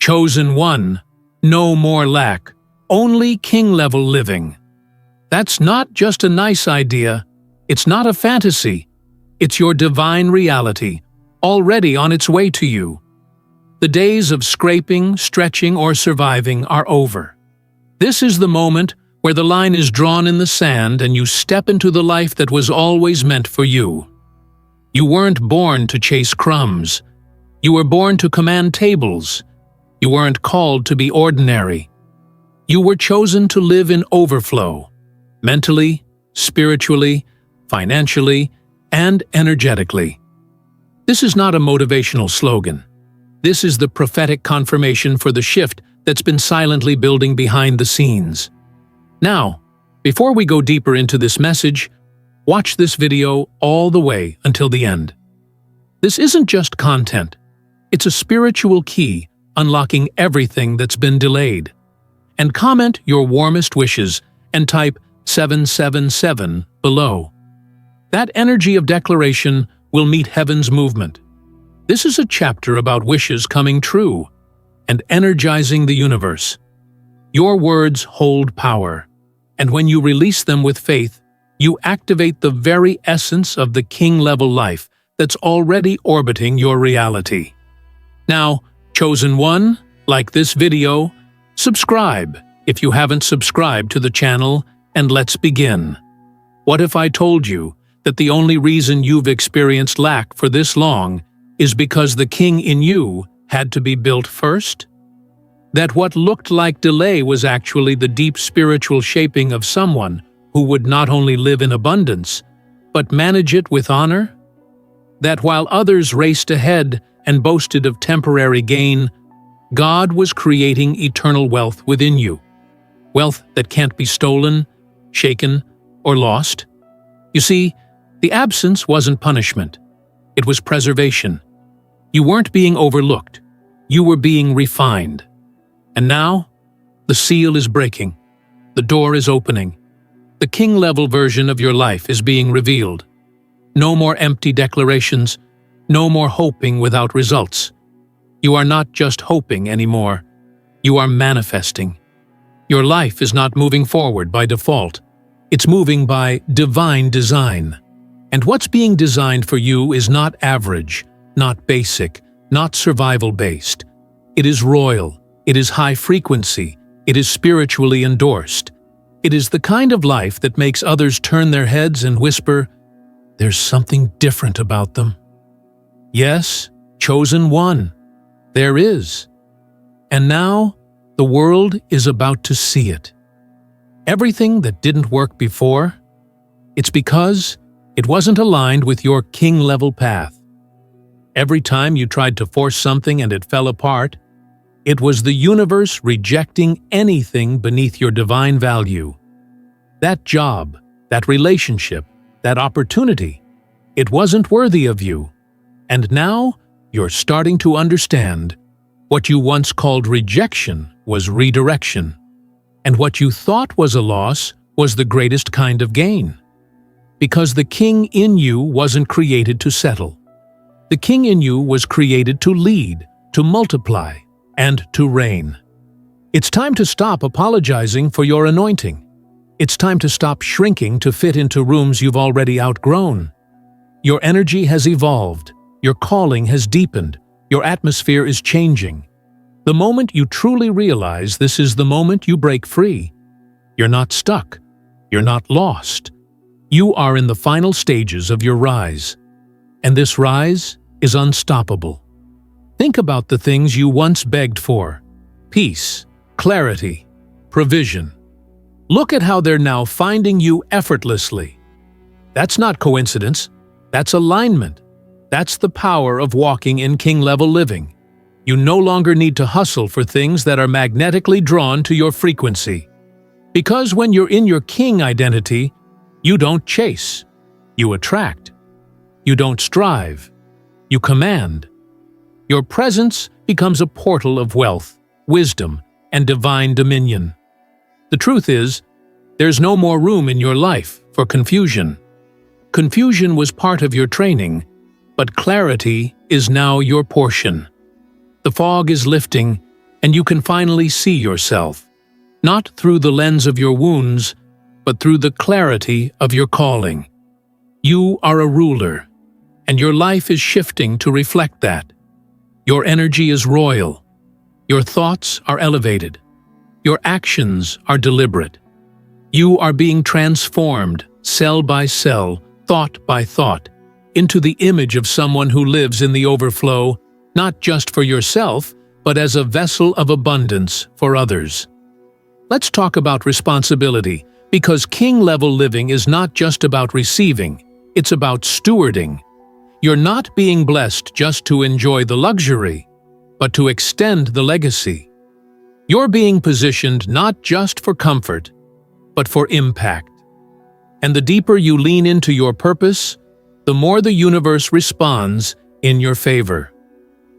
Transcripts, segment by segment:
Chosen one, no more lack, only king-level living. That's not just a nice idea, it's not a fantasy, it's your divine reality, already on its way to you. The days of scraping, stretching, or surviving are over. This is the moment where the line is drawn in the sand and you step into the life that was always meant for you. You weren't born to chase crumbs. You were born to command tables. You weren't called to be ordinary. You were chosen to live in overflow, mentally, spiritually, financially, and energetically. This is not a motivational slogan. This is the prophetic confirmation for the shift that's been silently building behind the scenes. Now, before we go deeper into this message, watch this video all the way until the end. This isn't just content. It's a spiritual key unlocking everything that's been delayed. And comment your warmest wishes and type 777 below. That energy of declaration will meet heaven's movement. This is a chapter about wishes coming true and energizing the universe. Your words hold power, and when you release them with faith, you activate the very essence of the king-level life that's already orbiting your reality. Now, chosen one, like this video, subscribe if you haven't subscribed to the channel, and let's begin. What if I told you that the only reason you've experienced lack for this long is because the king in you had to be built first? That what looked like delay was actually the deep spiritual shaping of someone who would not only live in abundance, but manage it with honor? That while others raced ahead and boasted of temporary gain, God was creating eternal wealth within you. Wealth that can't be stolen, shaken, or lost. You see, the absence wasn't punishment. It was preservation. You weren't being overlooked. You were being refined. And now, the seal is breaking. The door is opening. The king-level version of your life is being revealed. No more empty declarations. No more hoping without results. You are not just hoping anymore. You are manifesting. Your life is not moving forward by default. It's moving by divine design. And what's being designed for you is not average, not basic, not survival-based. It is royal. It is high frequency. It is spiritually endorsed. It is the kind of life that makes others turn their heads and whisper, "There's something different about them." Yes, chosen one. There is. And now, the world is about to see it. Everything that didn't work before, it's because it wasn't aligned with your king-level path. Every time you tried to force something and it fell apart, it was the universe rejecting anything beneath your divine value. That job, that relationship, that opportunity, it wasn't worthy of you. And now, you're starting to understand what you once called rejection was redirection. And what you thought was a loss was the greatest kind of gain. Because the king in you wasn't created to settle. The king in you was created to lead, to multiply, and to reign. It's time to stop apologizing for your anointing. It's time to stop shrinking to fit into rooms you've already outgrown. Your energy has evolved. Your calling has deepened. Your atmosphere is changing. The moment you truly realize this is the moment you break free. You're not stuck. You're not lost. You are in the final stages of your rise. And this rise is unstoppable. Think about the things you once begged for: peace, clarity, provision. Look at how they're now finding you effortlessly. That's not coincidence. That's alignment. That's the power of walking in king-level living. You no longer need to hustle for things that are magnetically drawn to your frequency. Because when you're in your king identity, you don't chase. You attract. You don't strive. You command. Your presence becomes a portal of wealth, wisdom, and divine dominion. The truth is, there's no more room in your life for confusion. Confusion was part of your training, but clarity is now your portion. The fog is lifting, and you can finally see yourself, not through the lens of your wounds, but through the clarity of your calling. You are a ruler, and your life is shifting to reflect that. Your energy is royal. Your thoughts are elevated. Your actions are deliberate. You are being transformed, cell by cell, thought by thought, into the image of someone who lives in the overflow, not just for yourself, but as a vessel of abundance for others. Let's talk about responsibility, because king-level living is not just about receiving, it's about stewarding. You're not being blessed just to enjoy the luxury, but to extend the legacy. You're being positioned not just for comfort, but for impact. And the deeper you lean into your purpose, the more the universe responds in your favor.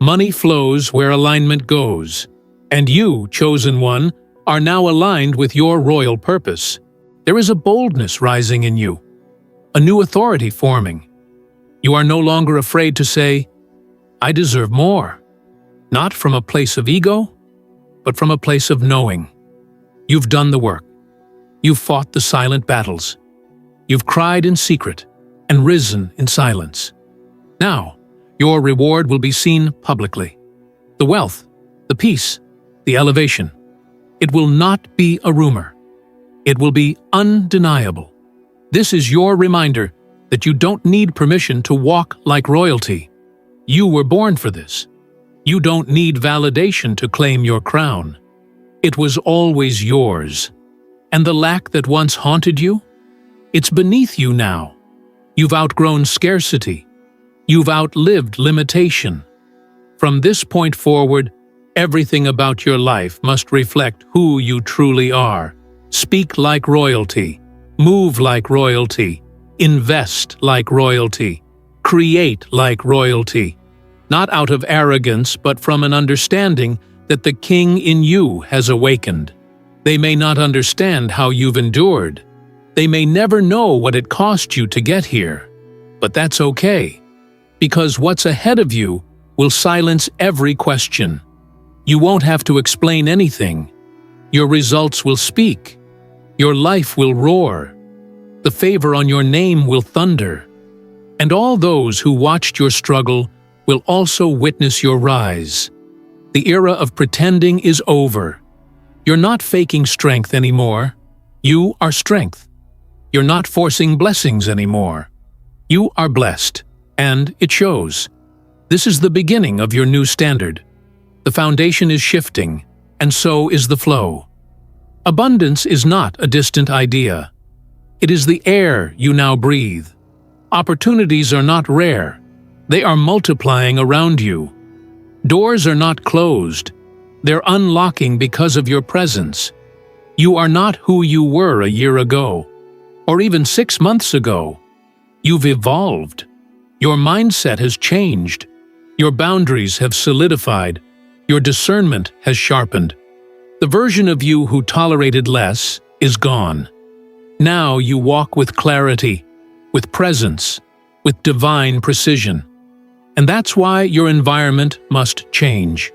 Money flows where alignment goes, and you, chosen one, are now aligned with your royal purpose. There is a boldness rising in you, a new authority forming. You are no longer afraid to say, "I deserve more," not from a place of ego, but from a place of knowing. You've done the work. You've fought the silent battles. You've cried in secret and risen in silence. Now, your reward will be seen publicly. The wealth, the peace, the elevation. It will not be a rumor. It will be undeniable. This is your reminder that you don't need permission to walk like royalty. You were born for this. You don't need validation to claim your crown. It was always yours. And the lack that once haunted you? It's beneath you now. You've outgrown scarcity. You've outlived limitation. From this point forward, everything about your life must reflect who you truly are. Speak like royalty. Move like royalty. Invest like royalty. Create like royalty. Not out of arrogance, but from an understanding that the king in you has awakened. They may not understand how you've endured. They may never know what it cost you to get here. But that's okay, because what's ahead of you will silence every question. You won't have to explain anything. Your results will speak. Your life will roar. The favor on your name will thunder. And all those who watched your struggle will also witness your rise. The era of pretending is over. You're not faking strength anymore. You are strength. You're not forcing blessings anymore. You are blessed, and it shows. This is the beginning of your new standard. The foundation is shifting, and so is the flow. Abundance is not a distant idea. It is the air you now breathe. Opportunities are not rare. They are multiplying around you. Doors are not closed. They're unlocking because of your presence. You are not who you were a year ago, or even 6 months ago. You've evolved. Your mindset has changed. Your boundaries have solidified. Your discernment has sharpened. The version of you who tolerated less is gone. Now you walk with clarity, with presence, with divine precision. And that's why your environment must change.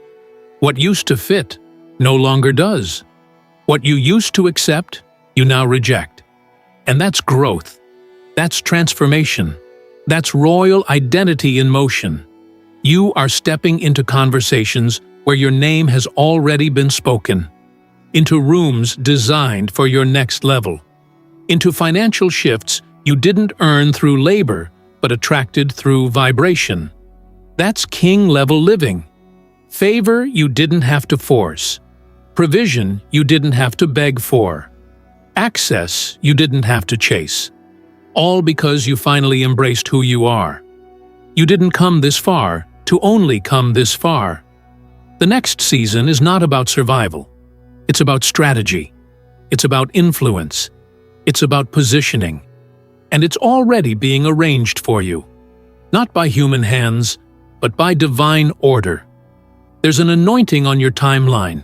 What used to fit no longer does. What you used to accept, you now reject. And that's growth. That's transformation. That's royal identity in motion. You are stepping into conversations where your name has already been spoken, into rooms designed for your next level, into financial shifts you didn't earn through labor but attracted through vibration. That's king-level living. Favor you didn't have to force. Provision you didn't have to beg for. Access you didn't have to chase. All because you finally embraced who you are. You didn't come this far to only come this far. The next season is not about survival. It's about strategy. It's about influence. It's about positioning. And it's already being arranged for you. Not by human hands, but by divine order. There's an anointing on your timeline,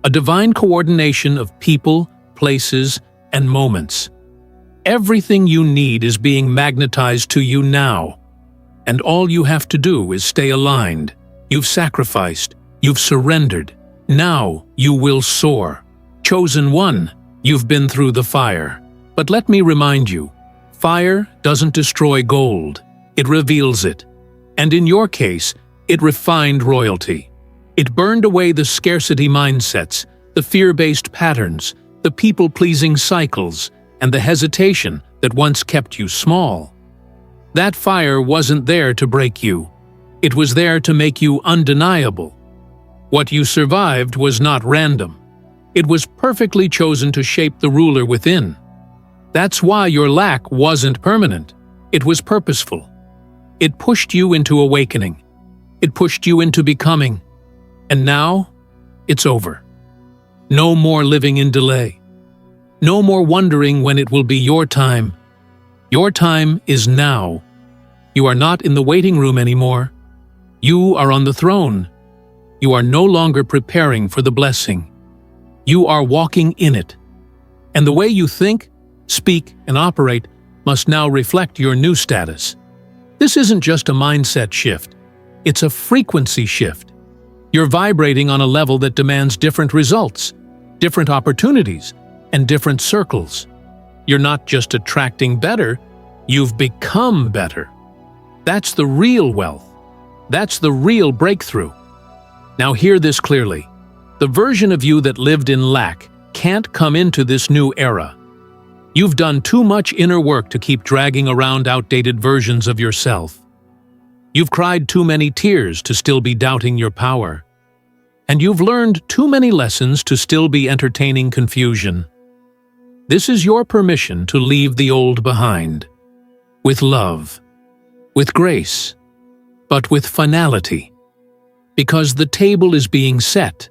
a divine coordination of people, places, and moments. Everything you need is being magnetized to you now, and all you have to do is stay aligned. You've sacrificed, you've surrendered, Now you will soar. Chosen one, you've been through the fire. But let me remind you, fire doesn't destroy gold, it reveals it. And in your case, it refined royalty. It burned away the scarcity mindsets, the fear-based patterns, the people-pleasing cycles, and the hesitation that once kept you small. That fire wasn't there to break you. It was there to make you undeniable. What you survived was not random. It was perfectly chosen to shape the ruler within. That's why your lack wasn't permanent. It was purposeful. It pushed you into awakening. It pushed you into becoming. And now, it's over. No more living in delay. No more wondering when it will be your time. Your time is now. You are not in the waiting room anymore. You are on the throne. You are no longer preparing for the blessing. You are walking in it. And the way you think, speak, and operate must now reflect your new status. This isn't just a mindset shift. It's a frequency shift. You're vibrating on a level that demands different results, different opportunities, and different circles. You're not just attracting better, you've become better. That's the real wealth. That's the real breakthrough. Now hear this clearly. The version of you that lived in lack can't come into this new era. You've done too much inner work to keep dragging around outdated versions of yourself. You've cried too many tears to still be doubting your power. And you've learned too many lessons to still be entertaining confusion. This is your permission to leave the old behind. With love. With grace. But with finality. Because the table is being set,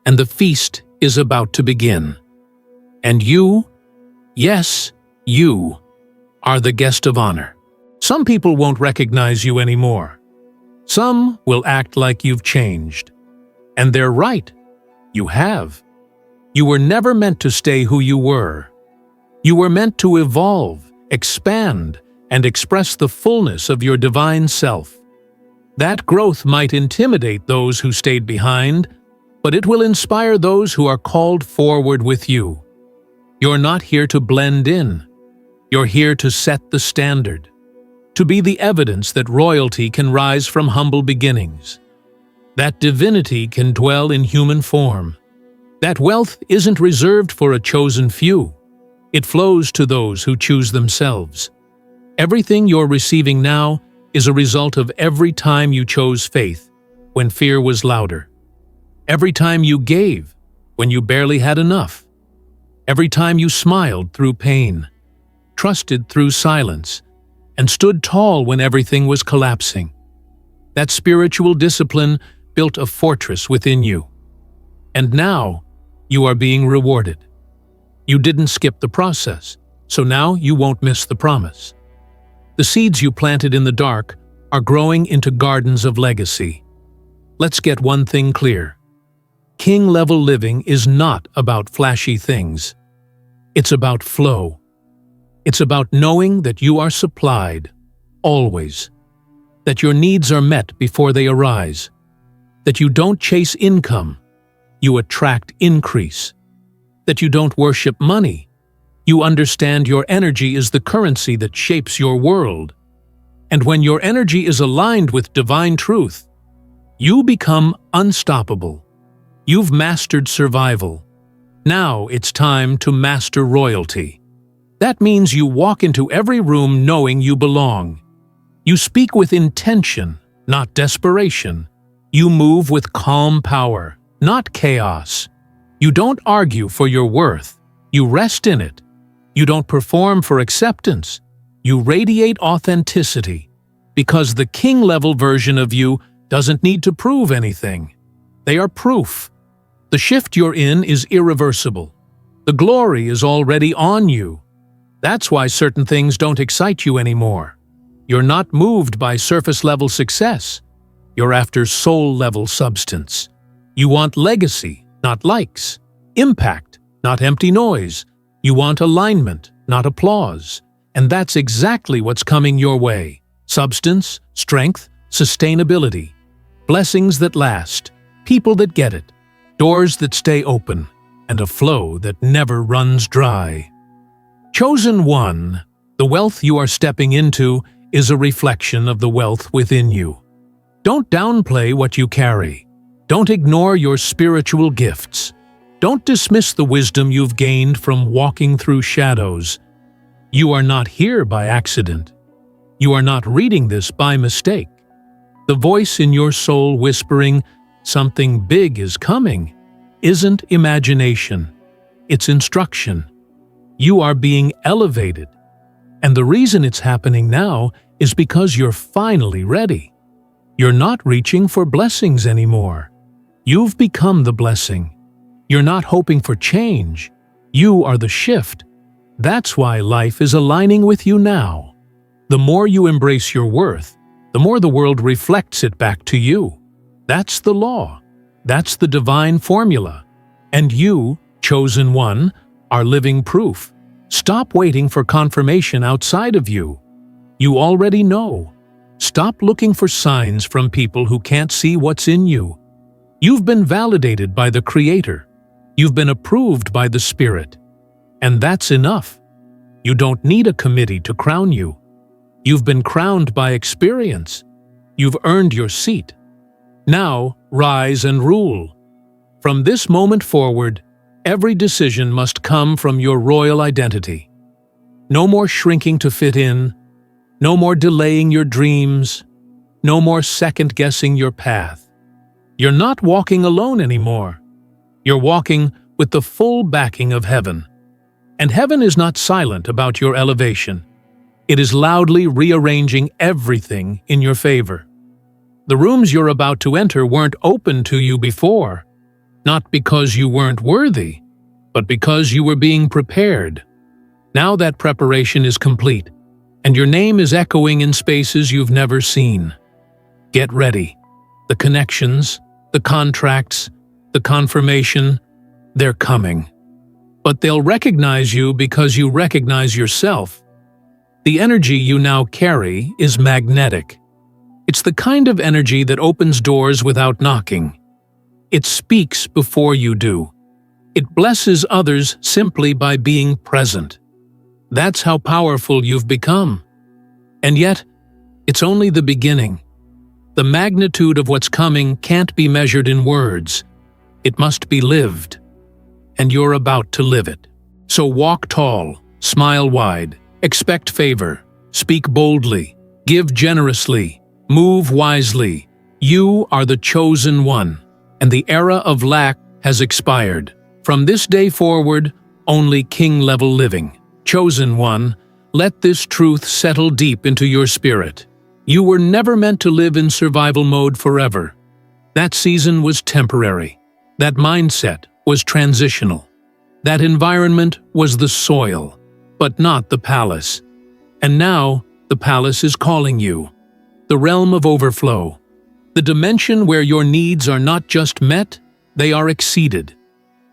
and the feast is about to begin. And you, yes, you, are the guest of honor. Some people won't recognize you anymore. Some will act like you've changed. And they're right. You have. You were never meant to stay who you were. You were meant to evolve, expand, and express the fullness of your divine self. That growth might intimidate those who stayed behind, but it will inspire those who are called forward with you. You're not here to blend in. You're here to set the standard, to be the evidence that royalty can rise from humble beginnings, that divinity can dwell in human form, that wealth isn't reserved for a chosen few. It flows to those who choose themselves. Everything you're receiving now is a result of every time you chose faith when fear was louder. Every time you gave when you barely had enough. Every time you smiled through pain, trusted through silence, and stood tall when everything was collapsing. That spiritual discipline built a fortress within you. And now you are being rewarded. You didn't skip the process, so now you won't miss the promise. The seeds you planted in the dark are growing into gardens of legacy. Let's get one thing clear. King-level living is not about flashy things. It's about flow. It's about knowing that you are supplied, always. That your needs are met before they arise. That you don't chase income, you attract increase. That you don't worship money. You understand your energy is the currency that shapes your world. And when your energy is aligned with divine truth, you become unstoppable. You've mastered survival. Now it's time to master royalty. That means you walk into every room knowing you belong. You speak with intention, not desperation. You move with calm power, not chaos. You don't argue for your worth. You rest in it. You don't perform for acceptance. You radiate authenticity, because the king-level version of you doesn't need to prove anything. They are proof. The shift you're in is irreversible. The glory is already on you. That's why certain things don't excite you anymore. You're not moved by surface-level success. You're after soul-level substance. You want legacy, not likes. Impact, not empty noise. You want alignment, not applause. And that's exactly what's coming your way. Substance, strength, sustainability. Blessings that last. People that get it. doors that stay open, and a flow that never runs dry. Chosen one, the wealth you are stepping into is a reflection of the wealth within you. Don't downplay what you carry. Don't ignore your spiritual gifts. Don't dismiss the wisdom you've gained from walking through shadows. You are not here by accident. You are not reading this by mistake. The voice in your soul whispering, "Something big is coming," isn't imagination. It's instruction. You are being elevated. And the reason it's happening now is because you're finally ready. You're not reaching for blessings anymore. You've become the blessing. You're not hoping for change. You are the shift. That's why life is aligning with you now. The more you embrace your worth, the more the world reflects it back to you. That's the law. That's the divine formula. And you, chosen one, are living proof. Stop waiting for confirmation outside of you. You already know. Stop looking for signs from people who can't see what's in you. You've been validated by the Creator. You've been approved by the Spirit. And that's enough. You don't need a committee to crown you. You've been crowned by experience. You've earned your seat. Now, rise and rule. From this moment forward, every decision must come from your royal identity. No more shrinking to fit in. No more delaying your dreams. No more second-guessing your path. You're not walking alone anymore. You're walking with the full backing of heaven. And heaven is not silent about your elevation. It is loudly rearranging everything in your favor. The rooms you're about to enter weren't open to you before, not because you weren't worthy, but because you were being prepared. Now that preparation is complete, and your name is echoing in spaces you've never seen. Get ready. The connections, the contracts, the confirmation, they're coming. But they'll recognize you because you recognize yourself. The energy you now carry is magnetic. It's the kind of energy that opens doors without knocking. It speaks before you do. It blesses others simply by being present. That's how powerful you've become. And yet, it's only the beginning. The magnitude of what's coming can't be measured in words. It must be lived. And you're about to live it. So walk tall, smile wide, expect favor, speak boldly, give generously, move wisely. You are the chosen one, and the era of lack has expired. From this day forward, only king-level living. Chosen one, let this truth settle deep into your spirit. You were never meant to live in survival mode forever. That season was temporary. That mindset was transitional. That environment was the soil, but not the palace. And now, the palace is calling you. The realm of overflow. The dimension where your needs are not just met, they are exceeded.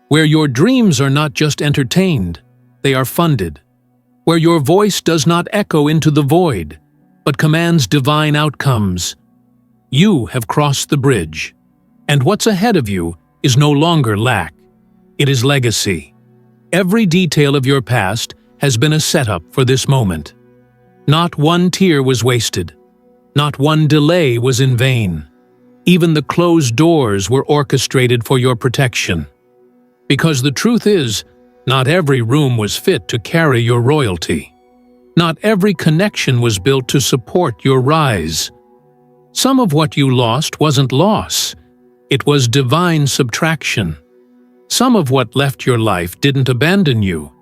Where your dreams are not just entertained, they are funded. Where your voice does not echo into the void, but commands divine outcomes. You have crossed the bridge, and what's ahead of you is no longer lack. It is legacy. Every detail of your past has been a setup for this moment. Not one tear was wasted. Not one delay was in vain. Even the closed doors were orchestrated for your protection. Because the truth is, not every room was fit to carry your royalty. Not every connection was built to support your rise. Some of what you lost wasn't loss. It was divine subtraction. Some of what left your life didn't abandon you.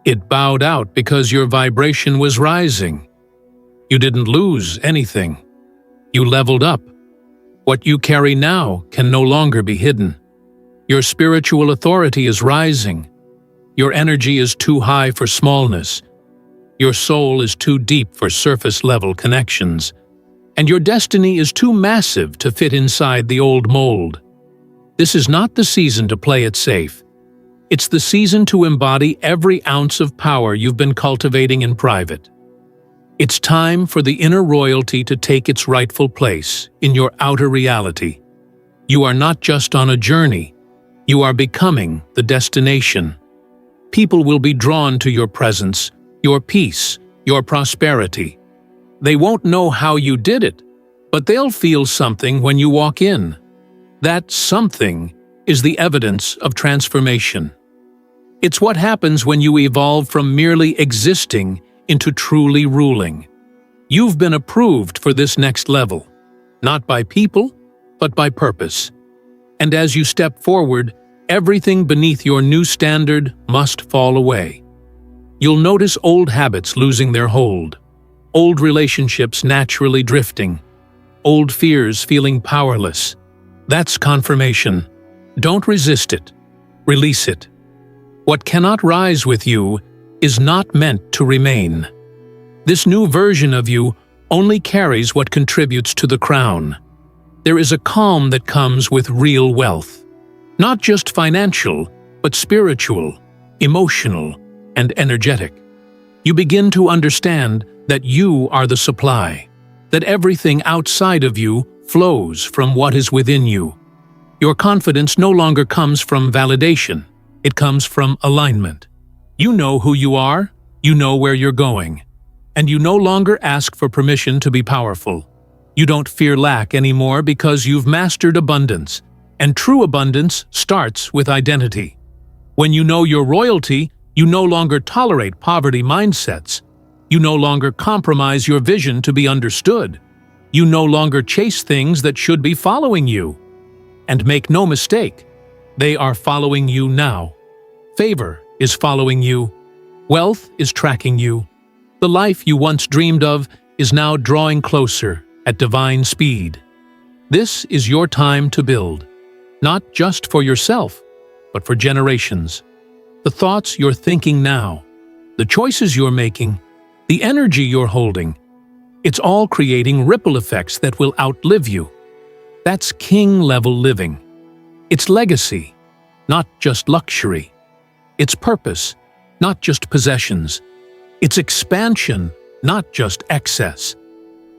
It bowed out because your vibration was rising. You didn't lose anything. You leveled up. What you carry now can no longer be hidden. Your spiritual authority is rising. Your energy is too high for smallness. Your soul is too deep for surface-level connections. And your destiny is too massive to fit inside the old mold. This is not the season to play it safe. It's the season to embody every ounce of power you've been cultivating in private. It's time for the inner royalty to take its rightful place in your outer reality. You are not just on a journey. You are becoming the destination. People will be drawn to your presence, your peace, your prosperity. They won't know how you did it, but they'll feel something when you walk in. That something is the evidence of transformation. It's what happens when you evolve from merely existing into truly ruling. You've been approved for this next level, not by people, but by purpose. And as you step forward, everything beneath your new standard must fall away. You'll notice old habits losing their hold, old relationships naturally drifting, old fears feeling powerless. That's confirmation. Don't resist it. Release it. What cannot rise with you is not meant to remain. This new version of you only carries what contributes to the crown. There is a calm that comes with real wealth. Not just financial, but spiritual, emotional, and energetic. You begin to understand that you are the supply, that everything outside of you flows from what is within you. Your confidence no longer comes from validation, it comes from alignment. You know who you are, you know where you're going, and you no longer ask for permission to be powerful. You don't fear lack anymore because you've mastered abundance, and true abundance starts with identity. When you know your royalty, you no longer tolerate poverty mindsets. You no longer compromise your vision to be understood. You no longer chase things that should be following you. And make no mistake, they are following you now. Favor is following you. Wealth is tracking you. The life you once dreamed of is now drawing closer at divine speed. This is your time to build, not just for yourself, but for generations. The thoughts you're thinking now, the choices you're making, the energy you're holding, it's all creating ripple effects that will outlive you. That's king-level living. It's legacy, not just luxury. It's purpose, not just possessions. It's expansion, not just excess.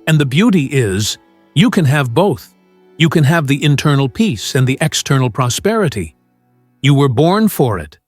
And the beauty is, you can have both. You can have the internal peace and the external prosperity. You were born for it.